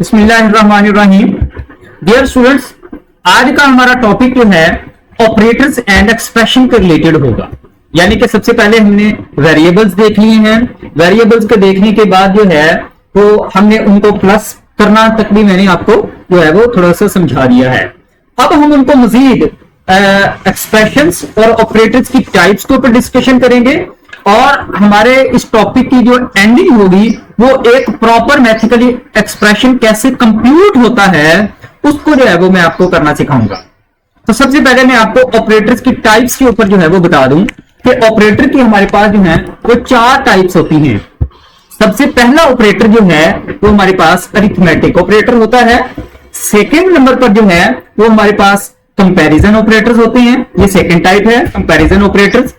बिस्मिल्लाहिर्रहमानिर्रहीम। Dear students, आज का हमारा टॉपिक जो है ऑपरेटर्स एंड एक्सप्रेशन के रिलेटेड होगा। यानी कि सबसे पहले हमने वेरिएबल्स देख लिए हैं। वेरिएबल्स को देखने के बाद जो है वो हमने उनको प्लस करना तक भी मैंने आपको जो है वो थोड़ा सा समझा दिया है। अब हम उनको मजीद एक्सप्रेशंस और ऑपरेटर्स की टाइप्स के ऊपर डिस्कशन करेंगे और हमारे इस टॉपिक की जो एंडिंग होगी वो एक प्रॉपर मैथमेटिकली एक्सप्रेशन कैसे कंप्यूट होता है उसको जो है वो मैं आपको करना सिखाऊंगा। तो सबसे पहले मैं आपको ऑपरेटर्स की टाइप्स के ऊपर जो है वो बता दूं कि ऑपरेटर की हमारे पास जो है वो 4 टाइप्स होती हैं। सबसे पहला ऑपरेटर जो है वो हमारे पास अरिथमेटिक ऑपरेटर होता है। सेकेंड नंबर पर जो है वो हमारे पास कंपैरिजन ऑपरेटर्स होते हैं, ये सेकेंड टाइप है कंपैरिजन ऑपरेटर्स।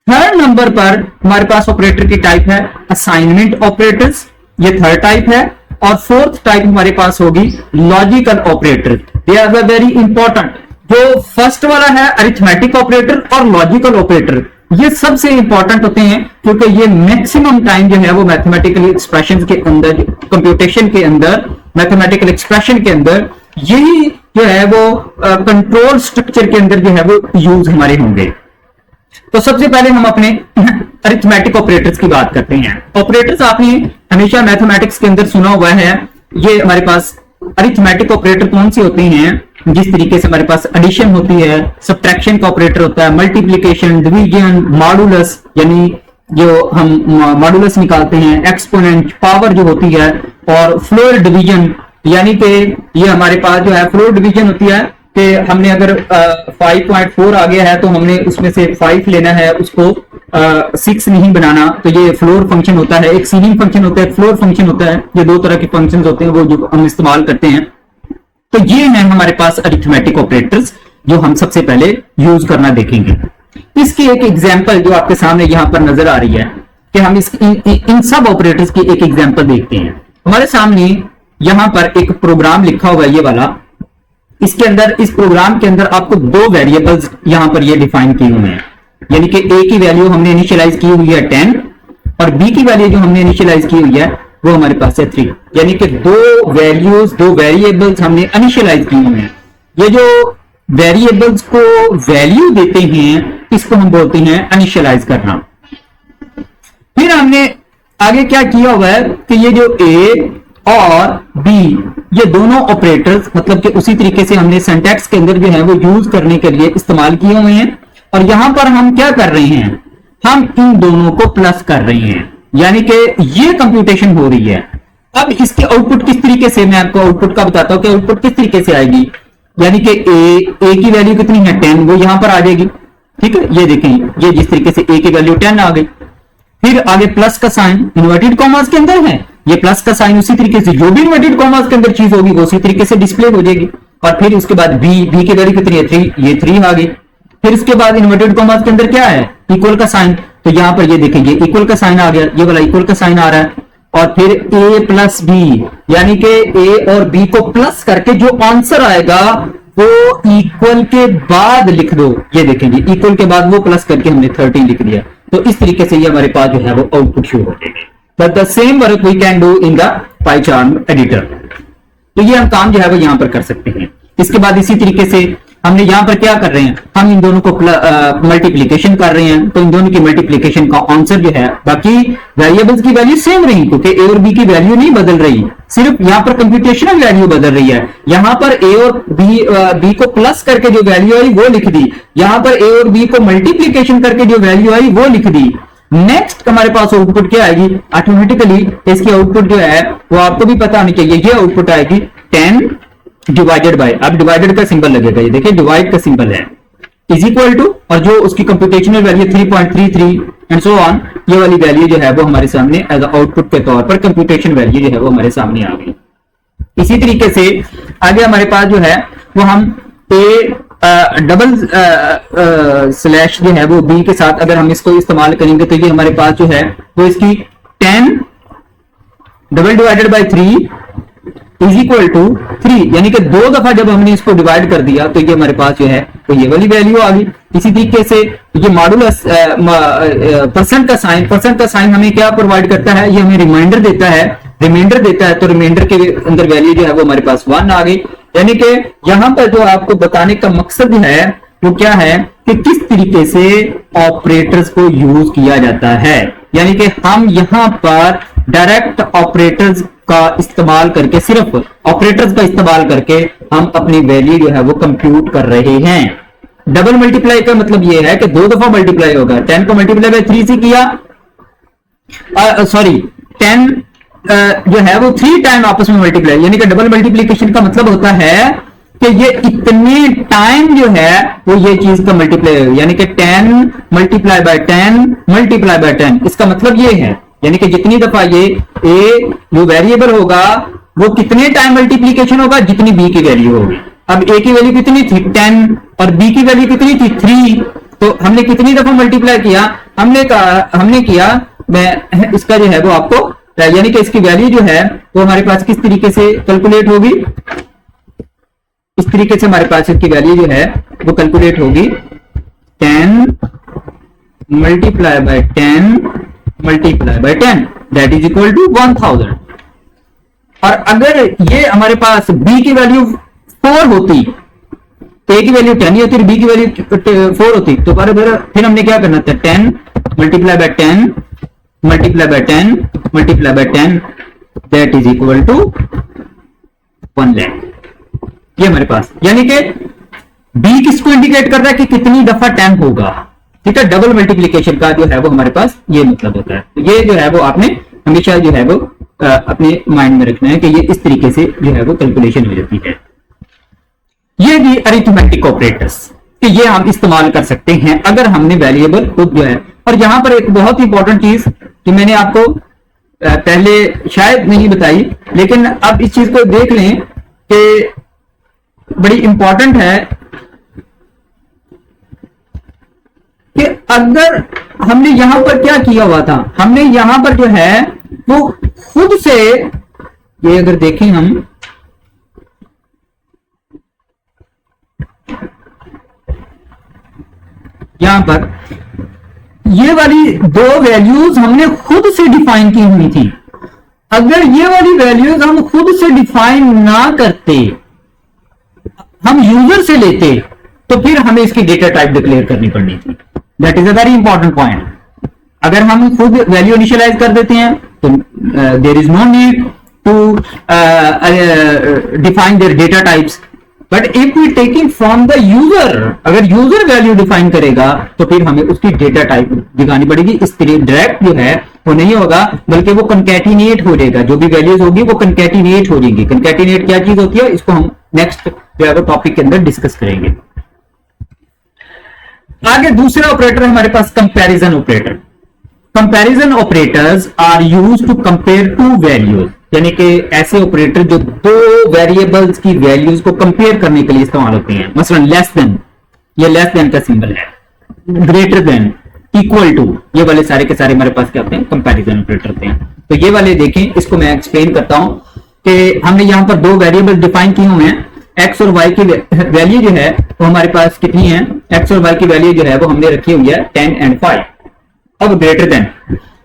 थर्ड नंबर पर हमारे पास ऑपरेटर की टाइप है असाइनमेंट ऑपरेटर्स, ये थर्ड टाइप है। और फोर्थ टाइप हमारे पास होगी logical operator. They are very important. जो फर्स्ट वाला है अरिथमेटिक ऑपरेटर और लॉजिकल ऑपरेटर, ये सबसे इंपॉर्टेंट होते हैं क्योंकि ये मैक्सिमम टाइम जो है वो मैथमेटिकल एक्सप्रेशन के अंदर, कंप्यूटेशन के अंदर, मैथमेटिकल एक्सप्रेशन के अंदर यही जो है वो कंट्रोल स्ट्रक्चर के अंदर जो है वो यूज हमारे होंगे। तो सबसे पहले हम अपने अरिथमेटिक ऑपरेटर्स की बात करते हैं। ऑपरेटर्स आपने हमेशा मैथमेटिक्स के अंदर सुना हुआ है। ये हमारे पास अरिथमेटिक ऑपरेटर कौन से होते हैं? जिस तरीके से हमारे पास एडिशन होती है, सब्ट्रैक्शन का ऑपरेटर होता है, मल्टीप्लिकेशन, डिवीजन, मॉडुलस, यानी जो हम मॉडुलस निकालते हैं, एक्सपोनेंट, पावर जो होती है, और फ्लोर डिवीजन, यानी कि ये हमारे पास जो है फ्लोर डिवीजन होती है कि हमने अगर 5.4 आ गया है तो हमने उसमें से 5 लेना है, उसको 6 नहीं बनाना। तो ये फ्लोर फंक्शन होता है। एक सीलिंग फंक्शन होता है, फ्लोर फंक्शन होता है। ये 2 तरह के फंक्शंस होते हैं वो जो हम इस्तेमाल करते हैं। तो ये है हमारे पास अरिथमेटिक ऑपरेटर्स जो हम सबसे पहले यूज करना देखेंगे। इसकी एक एग्जांपल जो आपके सामने यहां पर नजर आ रही है कि हम इन सब ऑपरेटर्स की एक एग्जांपल देखते हैं। हमारे सामने यहां पर एक प्रोग्राम लिखा हुआ है, ये वाला। इसके अंदर, इस प्रोग्राम के अंदर आपको 2 वेरिएबल्स यहां पर ये डिफाइन किए हुए हैं। यानी कि ए की वैल्यू हमने इनिशियलाइज की हुई है 10 और बी की वैल्यू जो हमने इनिशियलाइज की हुई है वो हमारे पास है 3। यानी कि 2 वैल्यूज, 2 वेरिएबल्स हमने इनिशियलाइज की हुई हैं। ये जो वेरिएबल्स को वैल्यू देते हैं इसको हम बोलते हैं इनिशियलाइज करना। फिर हमने आगे क्या किया हुआ है कि ये जो ए और बी, ये दोनों ऑपरेटर्स मतलब कि उसी तरीके से हमने सिंटैक्स के अंदर जो है वो यूज करने के लिए इस्तेमाल किए हुए हैं। और यहां पर हम क्या कर रहे हैं? हम इन दोनों को प्लस कर रहे हैं, यानी कि ये कंप्यूटेशन हो रही है। अब इसके आउटपुट किस तरीके से, मैं आपको आउटपुट का बताता हूं कि आउटपुट किस तरीके से आएगी। यानी कि ए की वैल्यू कितनी है 10, वो यहां पर आ जाएगी। ठीक है, ये देखें, ये जिस तरीके से ए की वैल्यू 10 आ गई। फिर आगे प्लस का साइन इन्वर्टेड कॉमास के अंदर है, ये प्लस का साइन उसी तरीके से जो भी इन्वर्टेड कॉमास के अंदर चीज होगी वो उसी तरीके से डिस्प्ले हो जाएगी। और फिर उसके बाद बी की वैल्यू कितनी है 3, ये 3 आ गई। फिर इसके बाद इन्वर्टेड कॉमास के अंदर क्या है? इक्वल का साइन। तो यहां पर ये देखेंगे इक्वल का साइन आ गया, ये वाला इक्वल का साइन आ रहा है। और फिर ए प्लस बी, यानी कि ए और बी को प्लस करके जो आंसर आएगा वो इक्वल के बाद लिख दो। ये देखेंगे इक्वल के बाद वो प्लस करके हमने 13 लिख दिया। तो इस तरीके से ये हमारे पास जो है वो आउटपुट शो हो जाएगा। But the same work we can do in the PyCharm editor. तो ये हम काम जो है वो यहां पर कर सकते हैं। इसके बाद इसी तरीके से हमने यहां पर क्या कर रहे हैं? हम इन दोनों को मल्टीप्लीकेशन कर रहे हैं। तो इन दोनों की मल्टीप्लीकेशन का आंसर जो है, बाकी वेरिएबल्स की वैल्यू सेम रही क्योंकि ए और बी की वैल्यू नहीं बदल रही, सिर्फ यहां पर कंप्यूटेशनल वैल्यू बदल रही है। यहां पर ए और बी को प्लस करके जो वैल्यू आई वो लिख दी, यहां पर ए और बी को मल्टीप्लीकेशन करके जो वैल्यू आई वो लिख दी। नेक्स्ट हमारे पास आउटपुट क्या आएगी? ऑटोमेटिकली इसकी आउटपुट जो है वो आपको भी पता होनी चाहिए। ये आउटपुट आएगी 10 डिवाइडेड बाय, अब डिवाइडेड का सिंबल लगेगा, ये देखिए डिवाइड का सिंबल है, इज इक्वल टू, और जो उसकी computational value 3.33 and so on, ये वाली वैल्यू जो है वो हमारे सामने एज आउटपुट के तौर पर कंप्यूटेशन वैल्यू जो है वो हमारे सामने आ गई। इसी तरीके से आगे हमारे पास जो है वो हम ए डबल स्लैश जो है वो बी के साथ अगर हम इसको इस्तेमाल करेंगे तो ये हमारे पास जो है वो इसकी 10 double divided by 3 is equal to 3, यानी कि 2 दफा जब हमने इसको डिवाइड कर दिया तो ये हमारे पास जो है तो ये वाली वैल्यू आ गई। इसी तरीके से ये मॉडुलस परसेंट का साइन हमें क्या प्रोवाइड करता है? ये हमें रिमाइंडर देता है रिमाइंडर देता है तो रिमाइंडर के अंदर वैल्यू जो है वो हमारे पास 1 आ गई। यानी कि यहां पर जो आपको बताने का मकसद है वो क्या है कि किस तरीके से ऑपरेटर्स को यूज किया जाता है। यानी कि हम यहां पर डायरेक्ट ऑपरेटर्स का इस्तेमाल करके, सिर्फ ऑपरेटर्स का इस्तेमाल करके हम अपनी वैल्यू जो है वो कंप्यूट कर रहे हैं। डबल मल्टीप्लाई का मतलब ये है कि 2 दफा मल्टीप्लाई होगा। 10 को मल्टीप्लाई बाय 3 से किया, सॉरी 10 जो है वो 3 टाइम आपस में मल्टीप्लाई, यानी कि डबल मल्टीप्लीकेशन का मतलब होता है कि ये इतने टाइम जो है वो ये चीज का मल्टीप्लाई हो, यानी कि 10 मल्टीप्लाई बाय 10 मल्टीप्लाई बाय 10। इसका मतलब ये है, यानी कि जितनी दफा ये ए जो वेरिएबल होगा वो कितने टाइम मल्टीप्लीकेशन होगा, जितनी बी की वैल्यू होगी। अब ए की वैल्यू कितनी थी 10 और बी की वैल्यू कितनी थी 3, तो हमने कितनी दफा मल्टीप्लाई किया, हमने किया, मैं इसका जो है वो आपको, यानी कि इसकी वैल्यू जो है वो हमारे पास किस तरीके से कैलकुलेट होगी, इस तरीके से हमारे पास इसकी वैल्यू जो है वो कैलकुलेट होगी 10 multiply by 10 multiply by 10 that is equal to 1000। और अगर ये हमारे पास b की वैल्यू 4 होती, a की वैल्यू 10 ही होती, b की वैल्यू 4 होती, तो फिर हमने क्या करना था 10 multiply by 10 multiply by 10 multiply by 10 that is equal to 1 lakh. ये हमारे पास, यानी कि b किसको इंडिकेट कर रहा है कि कितनी दफा 10 होगा, ठीक है। डबल मल्टीप्लीकेशन का जो है वो हमारे पास ये मतलब होता है। तो ये जो है वो आपने हमेशा जो है वो अपने माइंड में रखना है कि ये इस तरीके से जो है वो कैलकुलेशन हो जाती है। ये भी अरिथमेटिक ऑपरेटर्स कि ये हम इस्तेमाल कर सकते हैं अगर हमने वेरिएबल खुद जो है। और यहां पर एक बहुत इंपॉर्टेंट चीज कि मैंने आपको पहले शायद नहीं बताई, लेकिन अब इस चीज को देख लें कि बड़ी इंपॉर्टेंट है कि अगर हमने यहां पर क्या किया हुआ था, हमने यहां पर जो है वो खुद से, ये अगर देखें हम, यहां पर ये वाली 2 वैल्यूज हमने खुद से डिफाइन की हुई थी। अगर ये वाली वैल्यूज हम खुद से डिफाइन ना करते, हम यूजर से लेते, तो फिर हमें इसकी डेटा टाइप डिक्लेयर करनी पड़नी थी। That is a very important point. अगर हम खुद वैल्यू इनिशियलाइज कर देते हैं तो there is no need to define their data types. But if we taking from the user, अगर यूजर वैल्यू डिफाइन करेगा तो फिर हमें उसकी डेटा टाइप दिखानी पड़ेगी। इस तरह डायरेक्ट जो है वो नहीं होगा, बल्कि वो कंकैटिनेट हो जाएगा। जो भी वैल्यूज होगी वो कंकैटिनेट हो जाएंगी। कंकैटिनेट क्या चीज होती है, इसको हम नेक्स्ट जो है वो टॉपिक के अंदर डिस्कस करेंगे। आगे दूसरा ऑपरेटर है हमारे पास comparison operator. Comparison operators are used to compare 2 values, यानी कि ऐसे ऑपरेटर जो 2 वेरिएबल्स की वैल्यूज को कंपेयर करने के लिए इस्तेमाल होते हैं। मसलन लेस देन, ये लेस देन का सिंबल है, ग्रेटर देन, इक्वल टू, ये वाले सारे के सारे हमारे पास क्या होते हैं, कंपैरिजन ऑपरेटर होते हैं। तो ये वाले देखें, इसको मैं एक्सप्लेन करता हूं कि हमने यहां पर 2 वेरिएबल डिफाइन किए हुए हैं। एक्स और वाई की वैल्यू जो है वो हमारे पास कितनी है, एक्स और वाई की वैल्यू जो है वो हमने रखी हुई है 10 एंड 5। अब ग्रेटर देन,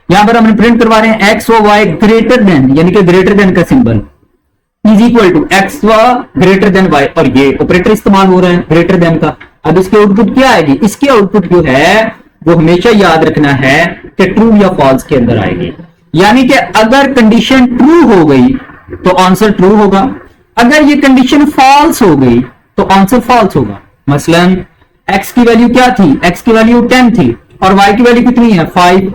यहां पर हमने प्रिंट करवा रहे हैं एक्स और वाई ग्रेटर देन, यानी कि ग्रेटर देन का symbol is equal to x greater than y, और ये ऑपरेटर इस्तेमाल हो रहा है ग्रेटर देन का। अब इसकी आउटपुट क्या आएगी, इसकी आउटपुट जो है वो हमेशा याद रखना है कि ट्रू या फॉल्स के अंदर आएगी। यानी कि अगर कंडीशन ट्रू हो गई तो आंसर ट्रू होगा, अगर ये कंडीशन फॉल्स हो गई तो आंसर फॉल्स होगा। मसलन x की वैल्यू क्या थी, x की वैल्यू 10 थी और y की वैल्यू कितनी है 5,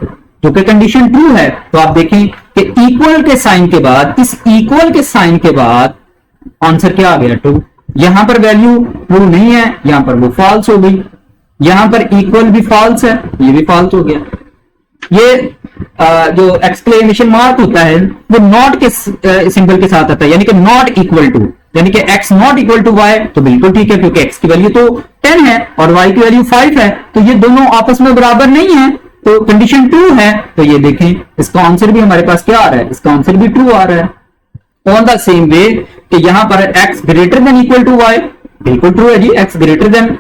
जो कि कंडीशन ट्रू है। तो आप देखें कि इक्वल के साइन के बाद, इस इक्वल के साइन के बाद आंसर क्या आ गया, ट्रू। यहां पर वैल्यू ट्रू नहीं है, यहां पर वो फॉल्स हो गई। यहां पर इक्वल भी फॉल्स है, ये भी फॉल्स हो गया। ये जो एक्सक्लेमेशन मार्क होता है वो नॉट के सिंबल के साथ आता है, यानी कि नॉट इक्वल टू, यानी कि x not equal to y, तो बिल्कुल ठीक है क्योंकि x की वैल्यू तो 10 है और y की वैल्यू 5 है, तो ये दोनों आपस में बराबर नहीं है, तो कंडीशन ट्रू है। तो ये देखें इसका आंसर भी हमारे पास क्या आ रहा है, इसका आंसर भी ट्रू आ रहा है। ऑन द सेम वे कि यहां पर x greater than equal to y, बिल्कुल ट्रू है जी, x ग्रेटर देन,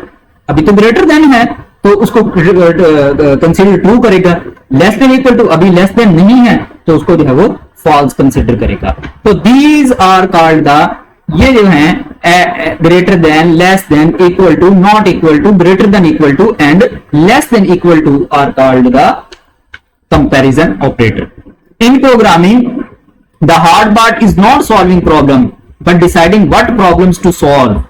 अभी तो ग्रेटर देन है तो उसको कंसीडर ट्रू करेगा। लेस देन इक्वल टू, अभी लेस देन नहीं है तो उसको जो है वो फॉल्स कंसिडर करेगा। तो दीज आर कॉल्ड द, ये जो है greater than, less than, equal to, not equal to, greater than equal to and less than equal to are called the comparison operator. In programming the hard part is not solving problem but deciding what problems to solve.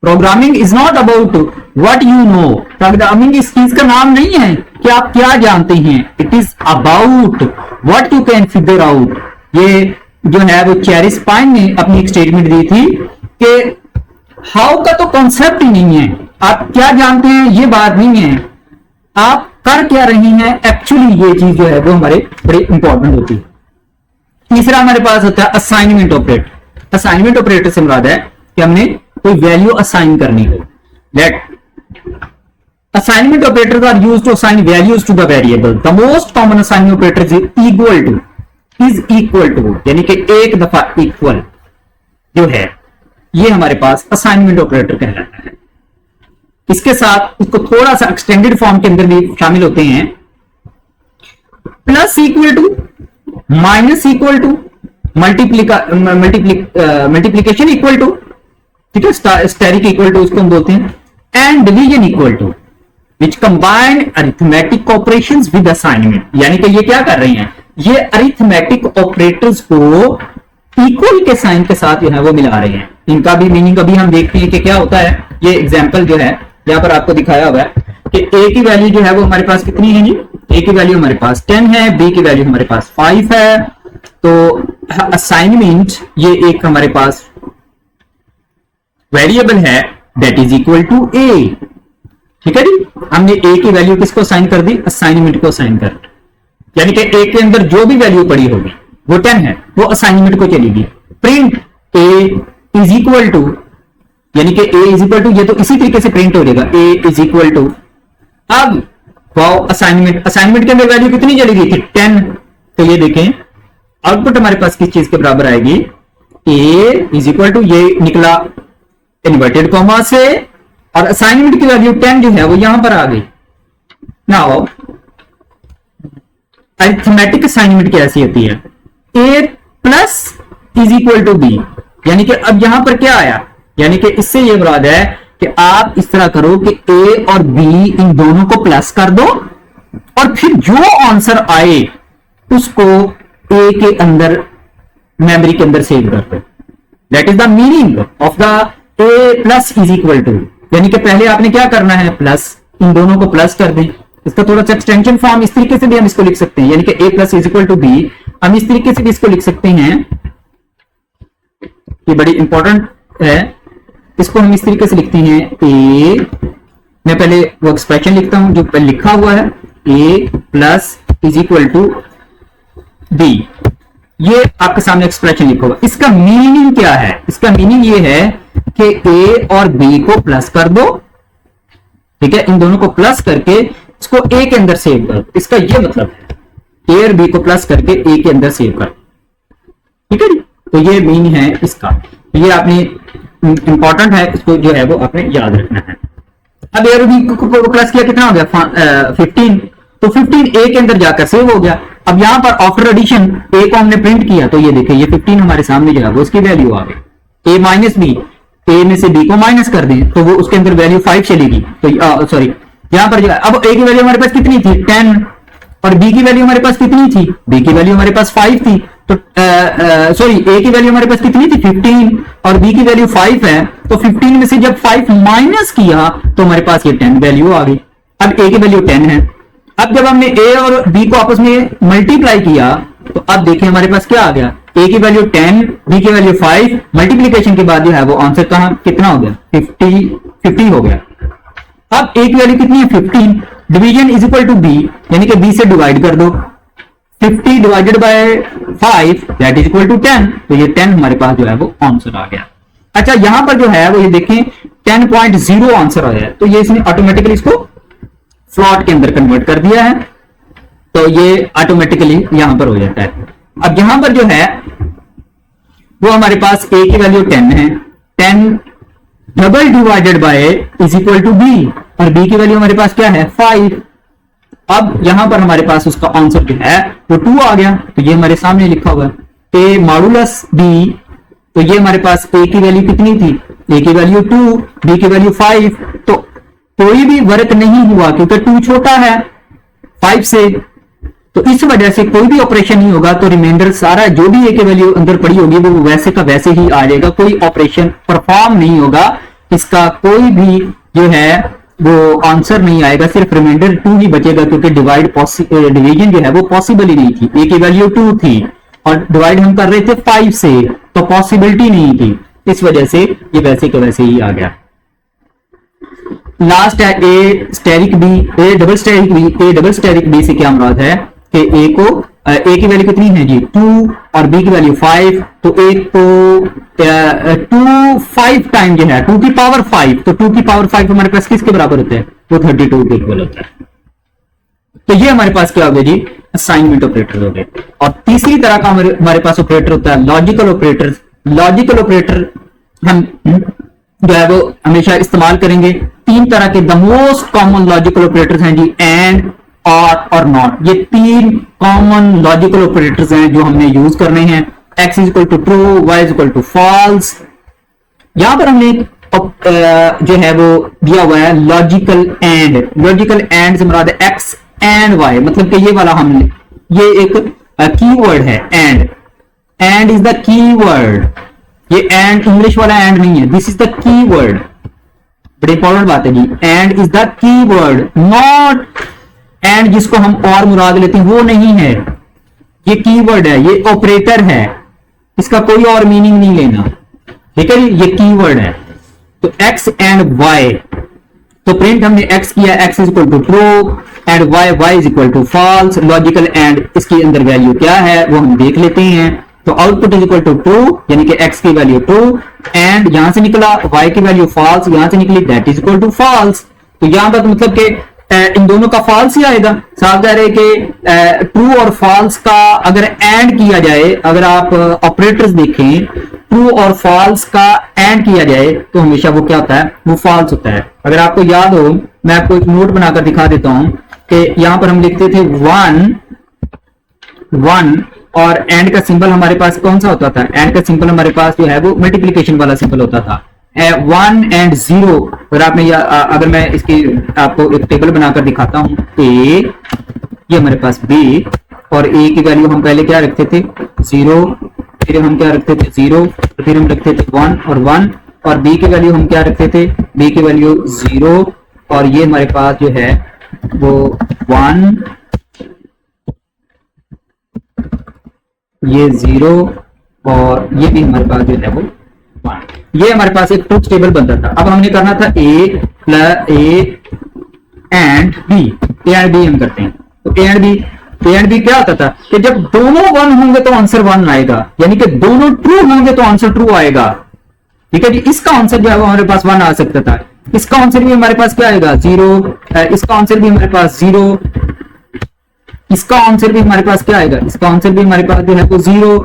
Programming is not about what you know. Programming इस चीज का नाम नहीं है कि आप क्या जानते हैं, it is about what you can figure out. ये जो है वो चेरिस पाइन ने अपनी एक स्टेटमेंट दी थी कि हाउ का तो कॉन्सेप्ट ही नहीं है, आप क्या जानते हैं ये बात नहीं है, आप कर क्या रही हैं एक्चुअली, ये चीज जो है वो हमारे बड़ी इंपॉर्टेंट होती है। तीसरा हमारे पास होता है असाइनमेंट ऑपरेटर। असाइनमेंट ऑपरेटर से मुराद है कि हमने कोई वैल्यू असाइन करनी हो। Let assignment operators are used to assign values to the variable. The most common assignment operator is equal to, यानी कि एक दफा इक्वल जो है ये हमारे पास असाइनमेंट ऑपरेटर कहलाता है। इसके साथ इसको थोड़ा सा एक्सटेंडेड फॉर्म के अंदर भी शामिल होते हैं, plus equal to, minus equal to, multiplication equal to, ठीक है, स्टेरिक इक्वल टू उसको हम बोलते हैं, and division equal to, which combine arithmetic operations with assignment. यानी कि ये क्या कर रही हैं, ये अरिथमेटिक ऑपरेटर्स को इक्वल के साइन के साथ जो है वो मिला रहे हैं। इनका भी मीनिंग अभी हम देखते हैं कि क्या होता है। ये एग्जांपल जो है यहां पर आपको दिखाया हुआ है कि ए की वैल्यू जो है वो हमारे पास कितनी है जी, ए की वैल्यू हमारे पास 10 है, बी की वैल्यू हमारे पास 5 है। तो असाइनमेंट ये एक हमारे पास वेरिएबल है दैट इज इक्वल टू ए, ठीक है जी। हमने ए की वैल्यू किसको साइन कर दी, असाइनमेंट को साइन कर, यानी कि ए के अंदर जो भी वैल्यू पड़ी होगी वो 10 है, वो असाइनमेंट को चलेगी। Print a is equal to, यानी कि ए इज इक्वल टू, ये तो इसी तरीके से प्रिंट हो जाएगा, ए इज इक्वल टू। अब वाओ असाइनमेंट, असाइनमेंट के अंदर वैल्यू कितनी चलेगी थी 10, तो ये देखें आउटपुट हमारे पास किस चीज के बराबर आएगी, ए इज इक्वल टू, ये निकला इन्वर्टेड कॉमा से, और असाइनमेंट की वैल्यू 10 जो है वो यहां पर आ गई। नाउ अरिथमेटिक असाइनमेंट कैसी होती है, A plus is equal to B, यानी कि अब यहां पर क्या आया, यानी कि इससे ये मुराद है कि आप इस तरह करो कि ए और बी इन दोनों को प्लस कर दो और फिर जो आंसर आए उसको ए के अंदर मेमोरी के अंदर सेव कर दो। That is the meaning of the a plus is equal to, यानी कि पहले आपने क्या करना है, प्लस, इन दोनों को प्लस कर दें। इसका थोड़ा सा एक्सटेंशन फॉर्म इस तरीके से भी हम इसको लिख सकते हैं, यानी कि A plus is equal to B, हम इस तरीके से भी इसको लिख सकते हैं, ये बड़ी इंपॉर्टेंट है। इसको हम इस तरीके से लिखते हैं, ए, मैं पहले वो एक्सप्रेशन लिखता हूं जो पहले लिखा हुआ है, A plus is equal to B, ये आपके सामने एक्सप्रेशन लिखा हुआ। इसका मीनिंग क्या है, इसका मीनिंग ये है कि ए और बी को प्लस कर दो, ठीक है, इन दोनों को प्लस करके इसको ए के अंदर सेव कर दो। इसका ये मतलब है ए और बी को प्लस करके ए के अंदर सेव कर, ठीक है जी। तो ये मीनिंग है इसका, ये आपने इंपॉर्टेंट है, इसको जो है वो आपने याद रखना है। अब ए और बी को प्लस किया, कितना हो गया 15, तो 15 ए के अंदर जाकर सेव हो गया। अब यहां पर आफ्टर एडिशन ए को हमने प्रिंट किया, तो ये देखिए ये 15 हमारे सामने जो है वो उसकी वैल्यू आ गई। ए माइनस बी, ए में से बी को माइनस कर दें तो वो उसके अंदर वैल्यू 5 चलेगी। तो सॉरी यहां पर जो है, अब ए की वैल्यू हमारे पास कितनी थी 10, और बी की वैल्यू हमारे पास कितनी थी, बी की वैल्यू हमारे पास 5 थी, तो सॉरी ए की वैल्यू हमारे पास कितनी थी 15 और बी की वैल्यू 5 है, तो 15 में से जब 5 माइनस किया तो हमारे पास ये 10 वैल्यू आ गई। अब ए की वैल्यू 10 है, अब जब हमने ए और बी को आपस में मल्टीप्लाई किया तो अब देखिए हमारे पास क्या आ गया, ए की वैल्यू 10, बी की वैल्यू 5, मल्टीप्लीकेशन के बाद जो है वो आंसर कहां कितना हो गया 50 हो गया। अब ए की वैल्यू कितनी है 15, division is equal to B, यानी कि बी से डिवाइड कर दो, 50 divided by 5 that is equal to 10, तो ये 10 हमारे पास जो है वो आंसर आ गया। अच्छा यहां पर जो है वो ये देखें 10.0 आंसर आया है, तो ये इसने ऑटोमेटिकली इसको फ्लॉट के अंदर कन्वर्ट कर दिया है, तो ये ऑटोमेटिकली यहां पर हो जाता है। अब यहां पर जो है वो हमारे पास ए की वैल्यू 10 है, 10 double divided by is equal to b, और बी की वैल्यू हमारे पास क्या है 5। अब यहां पर हमारे पास उसका आंसर जो है वो 2 आ गया, तो ये हमारे सामने लिखा हुआ है a मॉडुलस b, तो ये हमारे पास a की वैल्यू कितनी थी, a की वैल्यू 2, b की वैल्यू 5, तो कोई भी वर्क नहीं हुआ क्योंकि 2 छोटा है 5 से, तो इस वजह से कोई भी ऑपरेशन नहीं होगा, तो रिमाइंडर सारा जो भी a की वैल्यू अंदर पड़ी होगी वो वैसे का वैसे ही आ जाएगा, कोई ऑपरेशन परफॉर्म नहीं होगा, इसका कोई भी जो है वो आंसर नहीं आएगा, सिर्फ रिमाइंडर 2 ही बचेगा क्योंकि डिवीजन जो है वो पॉसिबल ही नहीं थी, a की वैल्यू 2 थी और डिवाइड हम कर रहे थे 5 से, तो पॉसिबिलिटी नहीं थी, इस वजह से ये वैसे के वैसे ही आ गया। लास्ट है A asterisk B, A double asterisk B, A double asterisk B से क्या मुराद है कि ए को ए की वैल्यू कितनी है जी 2 और बी की वैल्यू 5, तो ए को 2 5 टाइम जो है 2 की पावर 5, तो 2 की पावर 5 हमारे पास किसके बराबर होता है, वो 32 के इक्वल होता है। तो ये हमारे पास क्या हो गया जी, असाइनमेंट ऑपरेटर हो गए। और तीसरी तरह का हमारे पास ऑपरेटर होता है लॉजिकल ऑपरेटर। लॉजिकल ऑपरेटर हम जो है वो हमेशा इस्तेमाल करेंगे। 3 तरह के the most common logical operators हैं जी, एंड, और नॉट। ये 3 कॉमन लॉजिकल ऑपरेटर्स हैं जो हमने यूज करने हैं। x is equal to true, y is equal to false. यहां पर हमने जो है वो दिया हुआ है लॉजिकल एंड। लॉजिकल एंड से मुराद है x एंड y, मतलब कि ये वाला हमने, ये एक कीवर्ड है and. And is the keyword, ये एंड इंग्लिश वाला एंड नहीं है, दिस इज द कीवर्ड। बड़ी इंपॉर्टेंट बात है जी, and is the keyword, not and जिसको हम और मुराद लेते हैं वो नहीं है, ये कीवर्ड है, ये ऑपरेटर है, इसका कोई और मीनिंग नहीं लेना, ठीक है जी, ये कीवर्ड है। तो x एंड y, तो प्रिंट हमने x किया, x is equal to true and y is equal to false. Logical and इसके अंदर वैल्यू क्या है वो हम देख लेते हैं। तो output is equal to true, यानी कि x की वैल्यू ट्रू, एंड यहां से निकला y की वैल्यू फॉल्स, यहां से निकली that is equal to false. तो यहां पर मतलब कि इन दोनों का फॉल्स ही आएगा। साफ जा रहे कि ट्रू और फॉल्स का अगर एंड किया जाए, अगर आप ऑपरेटर्स देखें, ट्रू और फॉल्स का एंड किया जाए तो हमेशा वो क्या होता है, वो फॉल्स होता है। अगर आपको याद हो, मैं आपको एक नोट बनाकर दिखा देता हूं कि यहां पर हम लिखते थे 1 और एंड का सिंबल हमारे पास कौन सा होता था, एंड का सिंबल हमारे पास जो है वो मल्टीप्लीकेशन वाला सिंबल होता था। 1 एंड 0, अगर आपने अगर मैं इसकी आपको एक टेबल बनाकर दिखाता हूं, ए, ये हमारे पास बी, और ए की वैल्यू हम पहले क्या रखते थे 0, फिर हम क्या रखते थे 0, फिर हम रखते थे 1 और 1, और बी की वैल्यू हम क्या रखते थे, बी की वैल्यू 0, और ये हमारे पास जो है वो 1, ये 0, और ये भी हमारे पास जो है वो 1। ये हमारे पास एक ट्रुथ टेबल बनता था। अब हमने करना था ए एंड बी हम करते हैं। तो ए एंड बी क्या होता था कि जब दोनों 1 होंगे तो आंसर 1 आएगा, यानी कि दोनों ट्रू होंगे तो आंसर ट्रू आएगा, ठीक है जी। इसका आंसर जो है वो हमारे पास 1 आ सकता था, इसका आंसर भी हमारे पास क्या आएगा 0, इसका आंसर भी हमारे पास 0, इसका आंसर भी हमारे पास क्या आएगा, इसका आंसर भी हमारे पास जो है वो 0,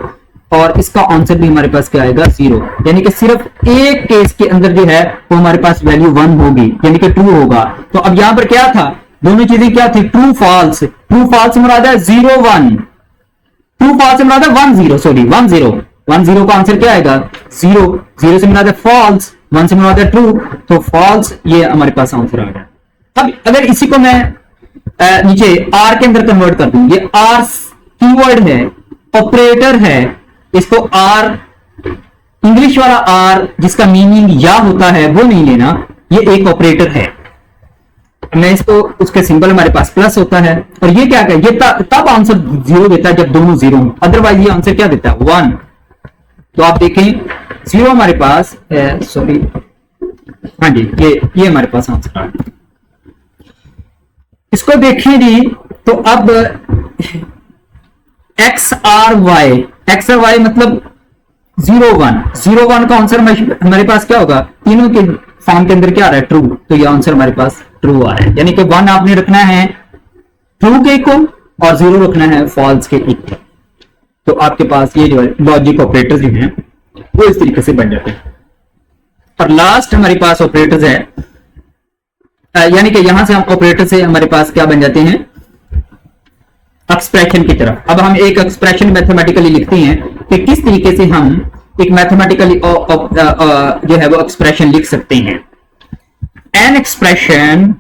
और इसका आंसर भी हमारे पास क्या आएगा 0। यानी कि सिर्फ एक केस के अंदर जो है वो हमारे पास वैल्यू 1 होगी, यानी कि ट्रू होगा। तो अब यहां पर क्या था, दोनों चीजें क्या थी, ट्रू फॉल्स। ट्रू फॉल्स मुराद है 0 1, ट्रू फॉल्स से मुराद है 1 0, सॉरी 1 0, 1 0 का आंसर क्या आएगा 0, 0 से मुराद है फॉल्स, 1 से मुराद है ट्रू, तो फॉल्स ये हमारे पास आंसर आ गया। अब अगर इसी को मैं नीचे आर के अंदर कन्वर्ट कर दूं, ये आर कीवर्ड है, ऑपरेटर है, इसको आर इंग्लिश वाला आर जिसका मीनिंग या होता है वो नहीं लेना, ये एक ऑपरेटर है। मैं इसको, उसके सिंबल हमारे पास प्लस होता है, और ये क्या है, ये तब आंसर 0 देता है जब दोनों 0 हो, अदरवाइज ये आंसर क्या देता है 1। तो आप देखें 0 हमारे पास, सॉरी हाँ जी, ये हमारे पास आंसर आ गया। इसको देखें जी, तो अब एक्स आर वाई मतलब 0 1 का आंसर हमारे पास क्या होगा, तीनों के फॉर्म के अंदर क्या आ रहा है ट्रू, तो ये आंसर हमारे पास ट्रू आ रहा है। यानी कि 1 आपने रखना है ट्रू के इक्वल और 0 रखना है फॉल्स के इक्वल। तो आपके पास ये जो है लॉजिक ऑपरेटर्स जो हैं वो इस तरीके से बन जाते हैं। और लास्ट हमारे पास ऑपरेटर्स है, यानी कि यहां से हम ऑपरेटर से हमारे पास क्या बन जाते हैं, एक्सप्रेशन की तरफ। अब हम एक एक्सप्रेशन मैथमेटिकली लिखते हैं कि किस तरीके से हम एक मैथमेटिकली जो है वो एक्सप्रेशन लिख सकते हैं। An expression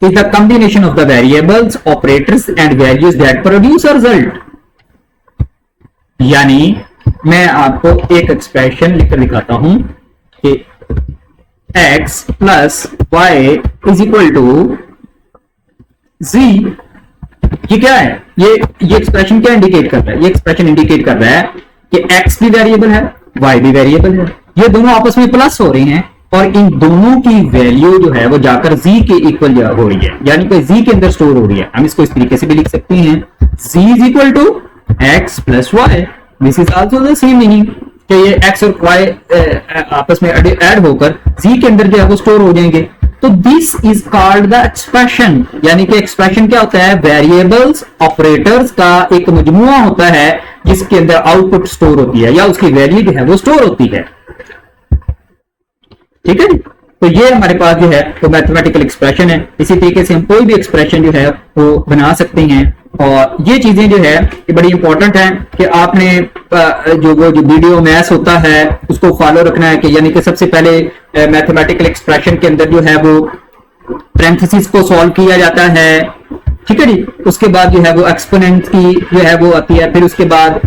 is the combination of the variables, operators and values that produce a result. यानी मैं आपको एक एक्सप्रेशन लिखकर दिखाता हूं कि x plus y is equal to z। ये क्या है? ये एक्सप्रेशन क्या इंडिकेट कर रहा है? ये एक्सप्रेशन इंडिकेट कर रहा है कि x भी वेरिएबल है, y भी वेरिएबल है, ये दोनों आपस में प्लस हो रहे हैं और इन दोनों की वैल्यू जो है वो जाकर z के इक्वल हो रही है, यानी कि z के अंदर स्टोर हो रही है। हम इसको इस तरीके से भी लिख सकते हैं, z is equal to x plus y. This is also the same meaning कि ये x और y आपस में ऐड होकर z के अंदर जो है वो स्टोर हो जाएंगे। तो this is called the expression, यानी कि एक्सप्रेशन क्या होता है? वेरिएबल्स, ऑपरेटर्स का एक मजमुआ होता है जिसके अंदर आउटपुट स्टोर होती है या उसकी वैल्यू जो है वो स्टोर होती है। ठीक है, तो ये हमारे पास जो है वो मैथमेटिकल एक्सप्रेशन है। इसी तरीके से हम कोई भी एक्सप्रेशन जो है वो बना सकते हैं और ये चीजें जो है ये बड़ी इंपॉर्टेंट है कि आपने जो वीडियो मैथ्स होता है उसको फॉलो रखना है कि यानी कि सबसे पहले मैथमेटिकल एक्सप्रेशन के अंदर जो है वो पैरेंथेसिस को सॉल्व किया जाता है। ठीक है जी, उसके बाद जो है वो एक्सपोनेंट की जो है वो आती है, फिर उसके बाद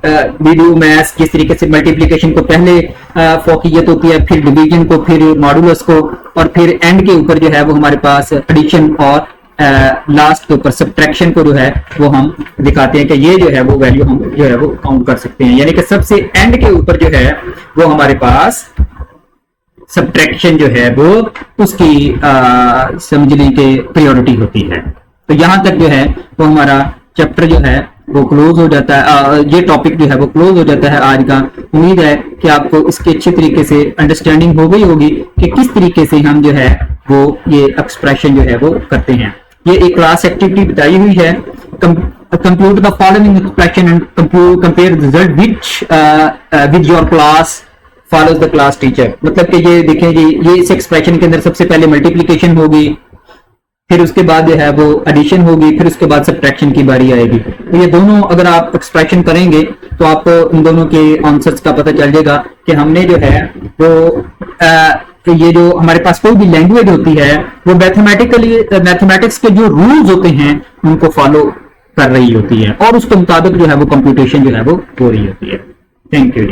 वीडियो मैथ्स जिस तरीके से मल्टीप्लिकेशन को पहले फोकियत होती है, फिर डिवीजन को, फिर मॉडुलस को, और फिर एंड के ऊपर जो है वो हमारे पास एडिशन और लास्ट के ऊपर सब्ट्रैक्शन को जो है वो हम दिखाते हैं कि ये जो है वो वैल्यू हम जो है वो काउंट कर सकते हैं। यानी कि सबसे एंड के ऊपर जो है वो हमारे पास सब्ट्रैक्शन जो है वो उसकी समझने की प्रायोरिटी होती है। तो यहां तक जो है वो हमारा चैप्टर जो है वो क्लोज हो जाता है, ये टॉपिक जो है वो क्लोज हो जाता है आज का। उम्मीद है कि आपको इसके अच्छे तरीके से अंडरस्टैंडिंग हो गई होगी कि किस तरीके से हम जो है वो ये एक्सप्रेशन जो है वो करते हैं। ये एक क्लास एक्टिविटी बताई हुई है, compute the following expression and compare result with your class follows the class teacher. मतलब कि ये देखें जी, ये इस एक्सप्रेशन के अंदर सबसे पहले मल्टीप्लिकेशन होगी, फिर उसके बाद जो है वो एडिशन होगी, फिर उसके बाद सब्ट्रैक्शन की बारी आएगी। तो ये दोनों अगर आप एक्सप्रेशन करेंगे तो आपको इन दोनों के आंसर्स का पता चल जाएगा कि हमने जो है वो तो ये जो हमारे पास कोई भी लैंग्वेज होती है वो मैथमेटिक्स के जो रूल्स होते हैं उनको फॉलो कर रही होती है और उसके मुताबिक जो है वो कंप्यूटेशन जो है वो हो रही होती है। Thank you.